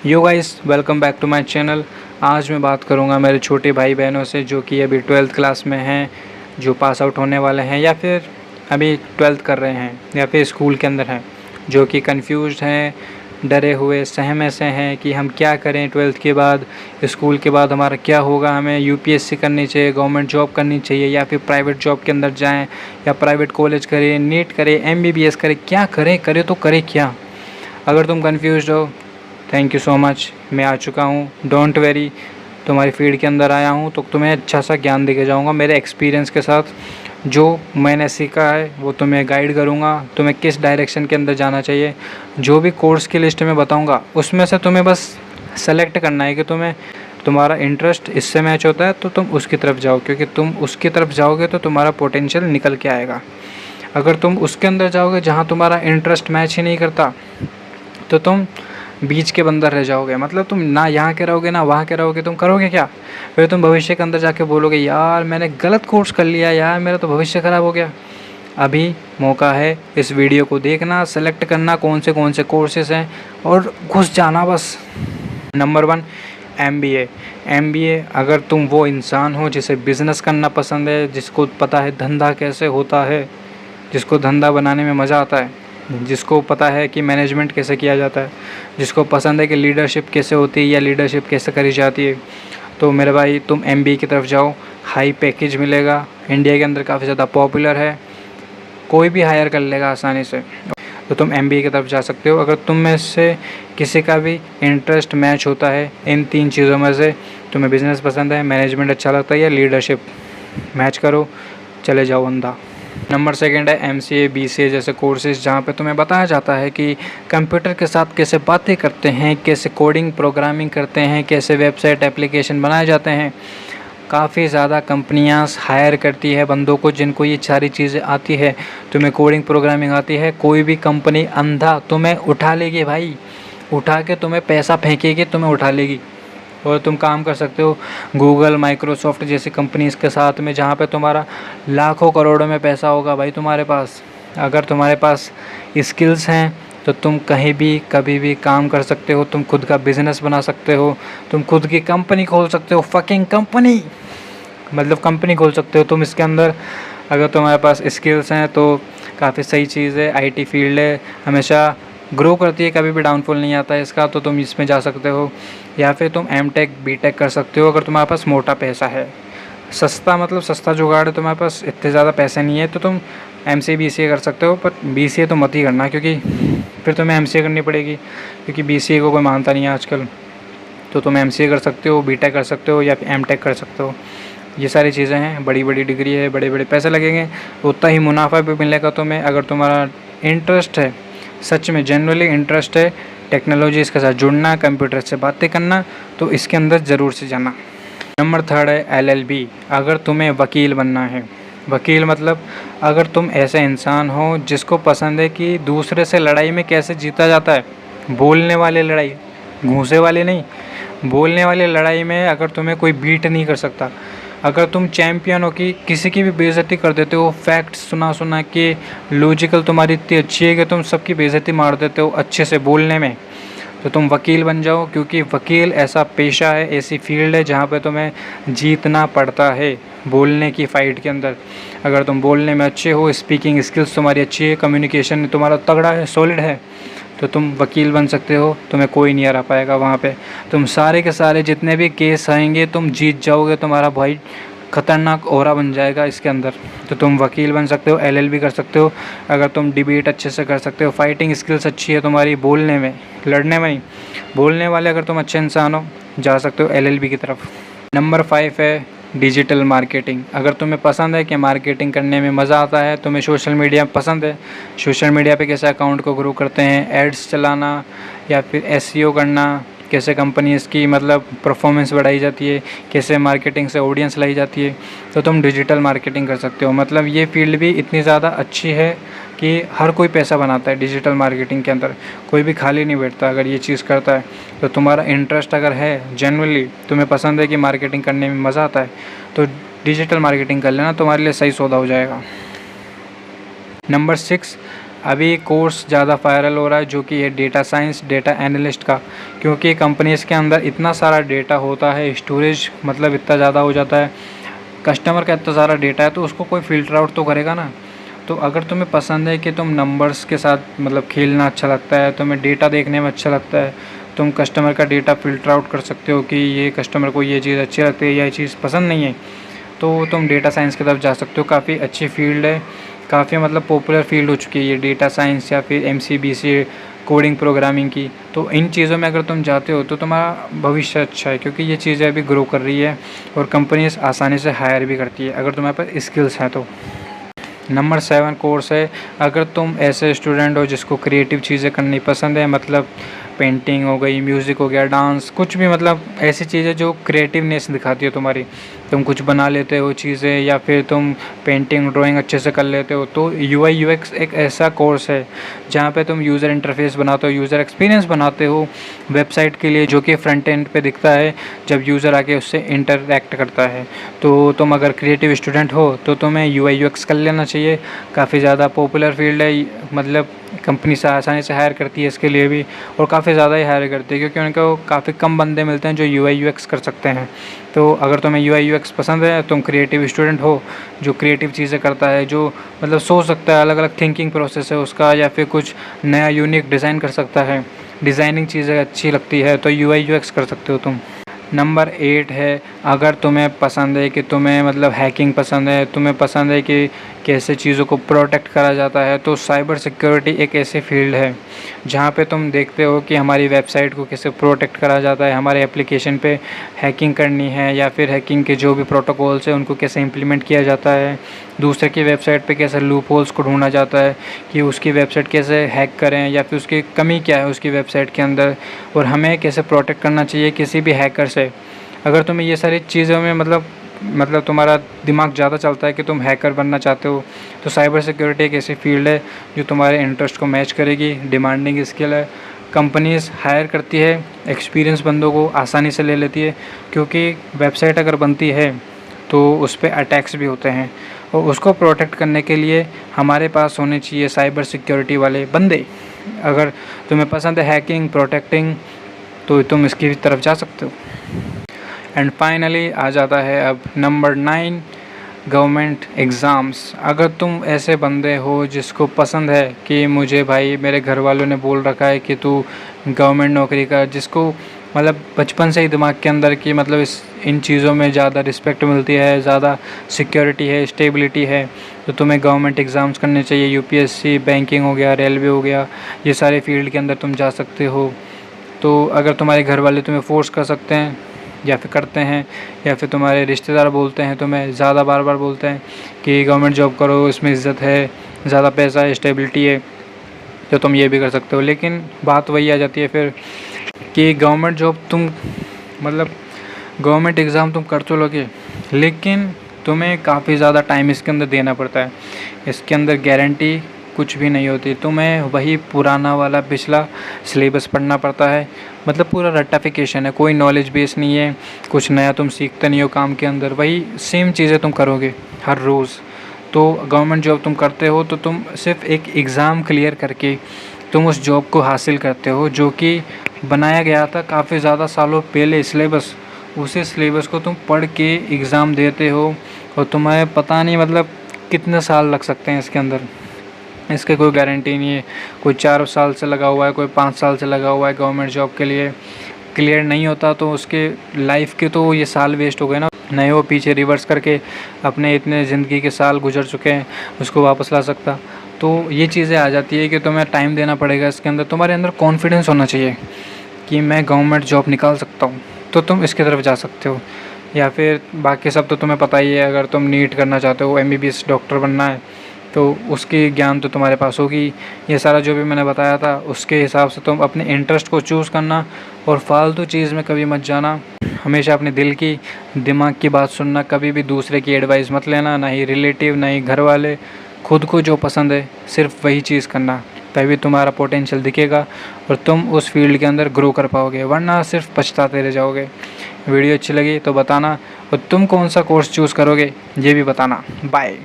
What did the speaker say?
Yo guys, welcome back to my channel. आज मैं बात करूंगा मेरे छोटे भाई बहनों से जो कि अभी 12th क्लास में हैं, जो पास आउट होने वाले हैं या फिर अभी 12th कर रहे हैं या फिर स्कूल के अंदर हैं, जो कि कंफ्यूज्ड हैं, डरे हुए, सहमे से हैं कि हम क्या करें 12th के बाद, स्कूल के बाद हमारा क्या होगा। हमें यूपीएससी करनी चाहिए, गवर्नमेंट जॉब करनी चाहिए या फिर प्राइवेट जॉब के अंदर जाएँ या प्राइवेट कॉलेज करें, नीट करें, MBBS करें, क्या करें तो करें क्या। अगर तुम कंफ्यूज्ड हो, थैंक यू सो मच, मैं आ चुका हूँ। डोंट वेरी, तुम्हारी फील्ड के अंदर आया हूँ तो तुम्हें अच्छा सा ज्ञान देके जाऊँगा मेरे एक्सपीरियंस के साथ। जो मैंने सीखा है वो तुम्हें गाइड करूँगा, तुम्हें किस डायरेक्शन के अंदर जाना चाहिए। जो भी कोर्स की लिस्ट में बताऊँगा उसमें से तुम्हें बस सेलेक्ट करना है कि तुम्हारा इंटरेस्ट इससे मैच होता है तो तुम उसकी तरफ जाओ, क्योंकि तुम उसकी तरफ जाओगे तो तुम्हारा पोटेंशियल निकल के आएगा। अगर तुम उसके अंदर जाओगे जहाँ तुम्हारा इंटरेस्ट मैच ही नहीं करता तो तुम बीच के बंदर रह जाओगे। मतलब तुम ना यहाँ के रहोगे ना वहाँ के रहोगे, तुम करोगे क्या। फिर तुम भविष्य के अंदर जाके बोलोगे यार मैंने गलत कोर्स कर लिया, यार मेरा तो भविष्य ख़राब हो गया। अभी मौका है इस वीडियो को देखना, सेलेक्ट करना कौन से कोर्सेज़ हैं और घुस जाना बस। Number 1, MBA। अगर तुम वो इंसान हो जिसे बिज़नेस करना पसंद है, जिसको पता है धंधा कैसे होता है, जिसको धंधा बनाने में मज़ा आता है, जिसको पता है कि मैनेजमेंट कैसे किया जाता है, जिसको पसंद है कि लीडरशिप कैसे होती है या लीडरशिप कैसे करी जाती है, तो मेरे भाई तुम MBA की तरफ जाओ। हाई पैकेज मिलेगा, इंडिया के अंदर काफ़ी ज़्यादा पॉपुलर है, कोई भी हायर कर लेगा आसानी से, तो तुम MBA की तरफ जा सकते हो। अगर तुम में से किसी का भी इंटरेस्ट मैच होता है इन 3 चीज़ों में से, तुम्हें बिज़नेस पसंद है, मैनेजमेंट अच्छा लगता है या लीडरशिप, मैच करो, चले जाओ अंधा। नंबर 2 है MCA BCA जैसे कोर्सेज़, जहाँ पे तुम्हें बताया जाता है कि कंप्यूटर के साथ कैसे बातें करते हैं, कैसे कोडिंग प्रोग्रामिंग करते हैं, कैसे वेबसाइट एप्लीकेशन बनाए जाते हैं। काफ़ी ज़्यादा कंपनियां हायर करती है बंदों को जिनको ये सारी चीज़ें आती है। तुम्हें कोडिंग प्रोग्रामिंग आती है, कोई भी कंपनी अंधा तुम्हें उठा लेगी भाई, उठा के तुम्हें पैसा फेंकेगी, तुम्हें उठा लेगी और तुम काम कर सकते हो गूगल, माइक्रोसॉफ्ट जैसी कंपनीज़ के साथ में, जहाँ पे तुम्हारा लाखों करोड़ों में पैसा होगा भाई तुम्हारे पास। अगर तुम्हारे पास स्किल्स हैं तो तुम कहीं भी कभी भी काम कर सकते हो, तुम खुद का बिज़नेस बना सकते हो, तुम खुद की कंपनी खोल सकते हो, फकिंग कंपनी, मतलब कंपनी खोल सकते हो तुम इसके अंदर। अगर तुम्हारे पास स्किल्स हैं तो काफ़ी सही चीज़ है। IT फील्ड है, हमेशा ग्रो करती है, कभी भी डाउनफॉल नहीं आता है इसका, तो तुम इसमें जा सकते हो। या फिर तुम M.Tech B.Tech कर सकते हो अगर तुम्हारे पास मोटा पैसा है, सस्ता, मतलब सस्ता जुगाड़ है, तुम्हारे पास इतने ज़्यादा पैसे नहीं है तो तुम MCA BCA कर सकते हो। पर BCA तो मत ही करना, क्योंकि फिर तुम्हें MCA करनी पड़ेगी, क्योंकि BCA को कोई मानता नहीं है आजकल। तो तुम MCA कर सकते हो, B.Tech कर सकते हो या फिर M.Tech कर सकते हो। ये सारी चीज़ें हैं, बड़ी बड़ी डिग्री है, बड़े बड़े पैसे लगेंगे, उतना ही मुनाफा भी मिलेगा तुम्हें। अगर तुम्हारा इंटरेस्ट है, सच में जनरली इंटरेस्ट है टेक्नोलॉजीज़ के साथ जुड़ना, कंप्यूटर से बातें करना, तो इसके अंदर ज़रूर से जाना। नंबर 3 है LLB। अगर तुम्हें वकील बनना है, वकील मतलब अगर तुम ऐसे इंसान हो जिसको पसंद है कि दूसरे से लड़ाई में कैसे जीता जाता है, बोलने वाले लड़ाई, घूंसे वाले नहीं, बोलने वाली लड़ाई में अगर तुम्हें कोई बीट नहीं कर सकता, अगर तुम चैम्पियन हो कि किसी की भी बेइज्जती कर देते हो, फैक्ट्स सुना के, लॉजिकल तुम्हारी इतनी अच्छी है कि तुम सबकी बेइज्जती मार देते हो अच्छे से बोलने में, तो तुम वकील बन जाओ। क्योंकि वकील ऐसा पेशा है, ऐसी फील्ड है जहाँ पे तुम्हें जीतना पड़ता है बोलने की फ़ाइट के अंदर। अगर तुम बोलने में अच्छे हो, स्पीकिंग स्किल्स तुम्हारी अच्छी है, कम्युनिकेशन तुम्हारा तगड़ा है, सॉलिड है, तो तुम वकील बन सकते हो। तुम्हें कोई नहीं हरा पाएगा वहाँ पे। तुम सारे के सारे जितने भी केस आएंगे तुम जीत जाओगे, तुम्हारा भाई ख़तरनाक ओरा बन जाएगा इसके अंदर। तो तुम वकील बन सकते हो, LLB कर सकते हो। अगर तुम डिबेट अच्छे से कर सकते हो, फाइटिंग स्किल्स अच्छी है तुम्हारी, बोलने में, लड़ने में नहीं, बोलने वाले अगर तुम अच्छे इंसान हो, जा सकते हो LLB की तरफ। नंबर 5 है डिजिटल मार्केटिंग। अगर तुम्हें पसंद है कि मार्केटिंग करने में मज़ा आता है, तुम्हें सोशल मीडिया पसंद है, सोशल मीडिया पे कैसे अकाउंट को ग्रो करते हैं, एड्स चलाना या फिर SEO करना, कैसे कंपनीज़ की मतलब परफॉर्मेंस बढ़ाई जाती है, कैसे मार्केटिंग से ऑडियंस लाई जाती है, तो तुम डिजिटल मार्केटिंग कर सकते हो। मतलब ये फील्ड भी इतनी ज़्यादा अच्छी है कि हर कोई पैसा बनाता है डिजिटल मार्केटिंग के अंदर, कोई भी खाली नहीं बैठता अगर ये चीज़ करता है। तो तुम्हारा इंटरेस्ट अगर है, जेन्युइनली तुम्हें पसंद है कि मार्केटिंग करने में मज़ा आता है, तो डिजिटल मार्केटिंग कर लेना, तुम्हारे लिए सही सौदा हो जाएगा। नंबर 6, अभी कोर्स ज़्यादा वायरल हो रहा है जो कि है डेटा साइंस, डेटा एनालिस्ट का, क्योंकि कंपनीज़ के अंदर इतना सारा डेटा होता है, स्टोरेज मतलब इतना ज़्यादा हो जाता है, कस्टमर का इतना सारा डेटा है, तो उसको कोई फ़िल्टर आउट तो करेगा ना। तो अगर तुम्हें पसंद है कि तुम नंबर्स के साथ मतलब खेलना अच्छा लगता है, तुम्हें डेटा देखने में अच्छा लगता है, तुम कस्टमर का डेटा फ़िल्टर आउट कर सकते हो कि ये कस्टमर को ये चीज़ अच्छी लगती है या ये चीज़ पसंद नहीं है, तो तुम डेटा साइंस की तरफ जा सकते हो। काफ़ी अच्छी फील्ड है, काफ़ी मतलब पॉपुलर फील्ड हो चुकी है ये डेटा साइंस या फिर MCBC कोडिंग प्रोग्रामिंग की। तो इन चीज़ों में अगर तुम जाते हो तो तुम्हारा भविष्य अच्छा है, क्योंकि ये चीज़ें अभी ग्रो कर रही है और कंपनीज आसानी से हायर भी करती है अगर तुम्हारे पास स्किल्स हैं तो। नंबर 7 कोर्स है, अगर तुम ऐसे स्टूडेंट हो जिसको क्रिएटिव चीज़ें करनी पसंद है, मतलब पेंटिंग हो गई, म्यूज़िक हो गया, डांस, कुछ भी, मतलब ऐसी चीज़ें जो क्रिएटिवनेस दिखाती है तुम्हारी, तुम कुछ बना लेते हो चीज़ें या फिर तुम पेंटिंग ड्राइंग अच्छे से कर लेते हो, तो UI UX एक ऐसा कोर्स है जहाँ पे तुम यूज़र इंटरफेस बनाते हो, यूज़र एक्सपीरियंस बनाते हो वेबसाइट के लिए, जो कि फ्रंट एंड पे दिखता है जब यूज़र आके उससे इंटरैक्ट करता है। तो तुम अगर क्रिएटिव स्टूडेंट हो तो तुम्हें UI UX कर लेना चाहिए। काफ़ी ज़्यादा पॉपुलर फील्ड है, मतलब कंपनी से आसानी से हायर करती है इसके लिए भी, और काफ़ी ज़्यादा ही हायर करती है क्योंकि उनको काफ़ी कम बंदे मिलते हैं जो UI UX कर सकते हैं। तो अगर तुम्हें UI UX पसंद है, तुम क्रिएटिव स्टूडेंट हो जो क्रिएटिव चीज़ें करता है, जो मतलब सोच सकता है, अलग अलग थिंकिंग प्रोसेस है उसका, या फिर कुछ नया यूनिक डिज़ाइन कर सकता है, डिज़ाइनिंग चीज़ें अच्छी लगती है, तो UI UX कर सकते हो तुम। नंबर 8 है, अगर तुम्हें पसंद है कि तुम्हें मतलब हैकिंग पसंद है, तुम्हें पसंद है कि कैसे चीज़ों को प्रोटेक्ट करा जाता है, तो साइबर सिक्योरिटी एक ऐसी फील्ड है जहाँ पे तुम देखते हो कि हमारी वेबसाइट को कैसे प्रोटेक्ट करा जाता है, हमारे एप्लीकेशन पे हैकिंग करनी है या फिर हैकिंग के जो भी प्रोटोकॉल्स हैं उनको कैसे इम्प्लीमेंट किया जाता है, दूसरे की वेबसाइट पे कैसे लूप होल्स को ढूंढा जाता है कि उसकी वेबसाइट कैसे हैक करें या फिर उसकी कमी क्या है उसकी वेबसाइट के अंदर, और हमें कैसे प्रोटेक्ट करना चाहिए किसी भी हैकर से। अगर तुम्हें ये सारी चीज़ों में मतलब तुम्हारा दिमाग ज़्यादा चलता है कि तुम हैकर बनना चाहते हो, तो साइबर सिक्योरिटी एक ऐसी फील्ड है जो तुम्हारे इंटरेस्ट को मैच करेगी। डिमांडिंग स्किल है, कंपनीज हायर करती है, एक्सपीरियंस बंदों को आसानी से ले लेती है, क्योंकि वेबसाइट अगर बनती है तो उस पर अटैक्स भी होते हैं और उसको प्रोटेक्ट करने के लिए हमारे पास होने चाहिए साइबर सिक्योरिटी वाले बंदे। अगर तुम्हें पसंद है हैकिंग, प्रोटेक्टिंग, तो तुम इसकी तरफ जा सकते हो। एंड फाइनली आ जाता है अब नंबर 9, गवर्नमेंट एग्ज़ाम्स। अगर तुम ऐसे बंदे हो जिसको पसंद है कि मुझे भाई मेरे घर वालों ने बोल रखा है कि तू गवर्नमेंट नौकरी कर, जिसको मतलब बचपन से ही दिमाग के अंदर की मतलब इन चीज़ों में ज़्यादा रिस्पेक्ट मिलती है, ज़्यादा सिक्योरिटी है, स्टेबिलिटी है, तो तुम्हें गवर्नमेंट एग्ज़ाम्स करने चाहिए। UPSC, बैंकिंग हो गया, रेलवे हो गया, ये सारे फील्ड के अंदर तुम जा सकते हो। तो अगर तुम्हारे घर वाले तुम्हें फ़ोर्स कर सकते हैं या फिर करते हैं, या फिर तुम्हारे रिश्तेदार बोलते हैं तुम्हें ज़्यादा बार बार बोलते हैं कि गवर्नमेंट जॉब करो, इसमें इज़्ज़त है, ज़्यादा पैसा है, स्टेबिलिटी है, तो तुम ये भी कर सकते हो। लेकिन बात वही आ जाती है फिर कि गवर्नमेंट जॉब तुम मतलब गवर्नमेंट एग्ज़ाम तुम कर तो लोगे, लेकिन तुम्हें काफ़ी ज़्यादा टाइम इसके अंदर देना पड़ता है। इसके अंदर गारंटी कुछ भी नहीं होती, तुम्हें वही पुराना वाला पिछला सिलेबस पढ़ना पड़ता है, मतलब पूरा रट्टाफिकेशन है, कोई नॉलेज बेस नहीं है, कुछ नया तुम सीखते नहीं हो काम के अंदर, वही सेम चीज़ें तुम करोगे हर रोज़। तो गवर्नमेंट जॉब तुम करते हो तो तुम सिर्फ एक एग्ज़ाम क्लियर करके तुम उस जॉब को हासिल करते हो, जो कि बनाया गया था काफ़ी ज़्यादा सालों पहले सिलेबस, उसी सिलेबस को तुम पढ़ के एग्ज़ाम देते हो, और तुम्हें पता नहीं मतलब कितने साल लग सकते हैं इसके अंदर, इसके कोई गारंटी नहीं है। कोई 4 साल से लगा हुआ है, कोई 5 साल से लगा हुआ है गवर्नमेंट जॉब के लिए, क्लियर नहीं होता तो उसके लाइफ के तो ये साल वेस्ट हो गए ना, नहीं वो पीछे रिवर्स करके अपने इतने ज़िंदगी के साल गुजर चुके हैं उसको वापस ला सकता। तो ये चीज़ें आ जाती है कि तुम्हें टाइम देना पड़ेगा इसके अंदर, तुम्हारे अंदर कॉन्फिडेंस होना चाहिए कि मैं गवर्नमेंट जॉब निकाल सकता हूँ, तो तुम इसकी तरफ जा सकते हो। या फिर बाकी सब तो तुम्हें पता ही है, अगर तुम नीट करना चाहते हो, MBBS डॉक्टर बनना है, तो उसकी ज्ञान तो तुम्हारे पास होगी। ये सारा जो भी मैंने बताया था उसके हिसाब से तुम अपने इंटरेस्ट को चूज़ करना, और फालतू चीज़ में कभी मत जाना, हमेशा अपने दिल की दिमाग की बात सुनना, कभी भी दूसरे की एडवाइस मत लेना, ना ही रिलेटिव, ना ही घर वाले, खुद को जो पसंद है सिर्फ वही चीज़ करना, तभी तुम्हारा पोटेंशियल दिखेगा और तुम उस फील्ड के अंदर ग्रो कर पाओगे, वरना सिर्फ पछताते रह जाओगे। वीडियो अच्छी लगी तो बताना, और तुम कौन सा कोर्स चूज़ करोगे ये भी बताना। बाय।